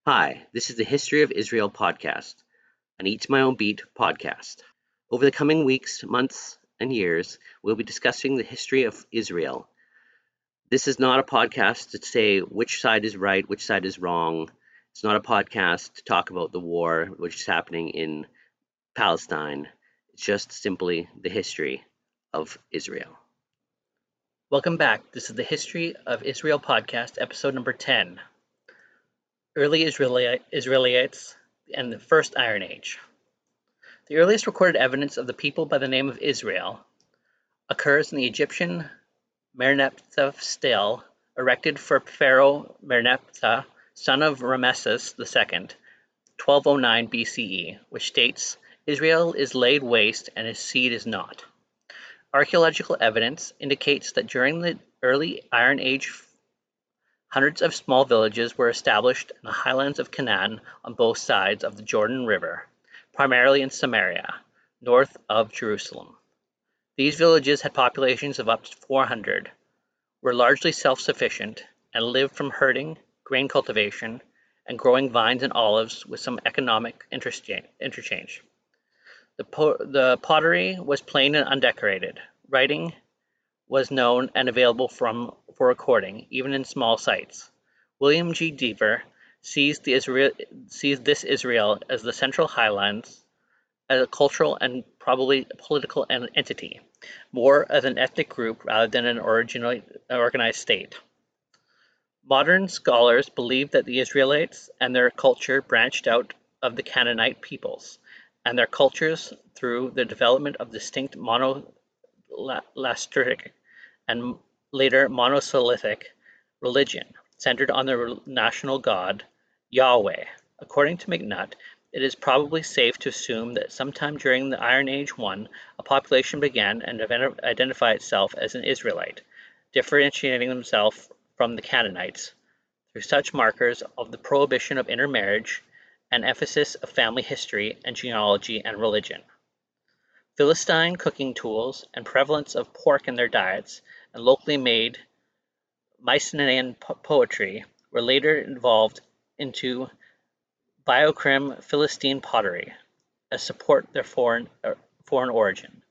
Hi, this is the History of Israel podcast, an Each My Own Beat podcast. Over the coming weeks, months, and years, we'll be discussing the history of Israel. This is not a podcast to say which side is right, which side is wrong. It's not a podcast to talk about the war which is happening in Palestine. It's just simply the history of Israel. Welcome back. This is the History of Israel podcast, episode number 10. Early Israelites and the First Iron Age. The earliest recorded evidence of the people by the name of Israel occurs in the Egyptian Merneptah stele erected for Pharaoh Merneptah, son of Rameses II, 1209 BCE, which states, "Israel is laid waste and his seed is not." Archaeological evidence indicates that during the early Iron Age, hundreds of small villages were established in the highlands of Canaan on both sides of the Jordan River, primarily in Samaria, north of Jerusalem. These villages had populations of up to 400, were largely self-sufficient, and lived from herding, grain cultivation, and growing vines and olives with some economic interchange. The pottery was plain and undecorated. Writing was known and available for recording, even in small sites. William G. Dever sees this Israel as the Central Highlands as a cultural and probably political entity, more as an ethnic group rather than an organized state. Modern scholars believe that the Israelites and their culture branched out of the Canaanite peoples, and their cultures through the development of distinct monolastric and later monosyllabic religion, centered on their national god, Yahweh. According to McNutt, it is probably safe to assume that sometime during the Iron Age I, a population began and identified itself as an Israelite, differentiating themselves from the Canaanites through such markers of the prohibition of intermarriage and emphasis of family history and genealogy and religion. Philistine cooking tools and prevalence of pork in their diets and locally made Mycenaean poetry were later evolved into Biocrim Philistine pottery, as support their foreign origin.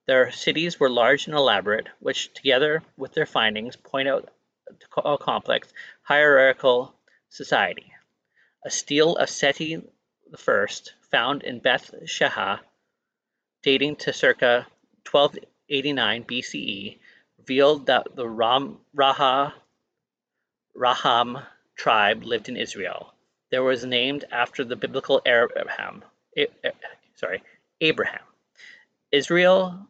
Their cities were large and elaborate, which, together with their findings, point out a complex hierarchical society. A stele of Seti I, found in Beth She'ah, dating to circa 1289 BCE, revealed that the Raham tribe lived in Israel. It was named after the biblical Abraham. Israel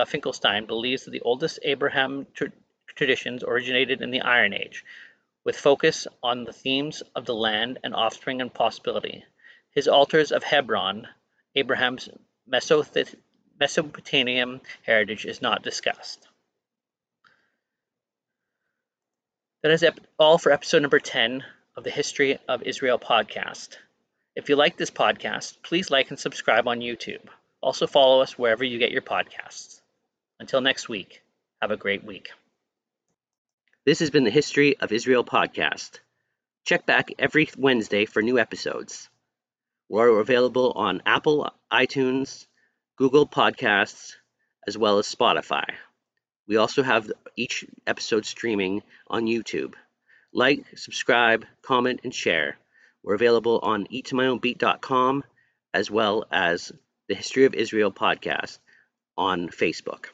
Finkelstein believes that the oldest Abraham traditions originated in the Iron Age, with focus on the themes of the land and offspring and possibility. His altars of Hebron, Abraham's Mesopotamian heritage, is not discussed. That is all for episode number 10 of the History of Israel podcast. If you like this podcast, please like and subscribe on YouTube. Also follow us wherever you get your podcasts. Until next week, have a great week. This has been the History of Israel podcast. Check back every Wednesday for new episodes. We're available on Apple, iTunes, Google Podcasts, as well as Spotify. We also have each episode streaming on YouTube. Like, subscribe, comment, and share. We're available on eatmyownbeat.com as well as the History of Israel podcast on Facebook.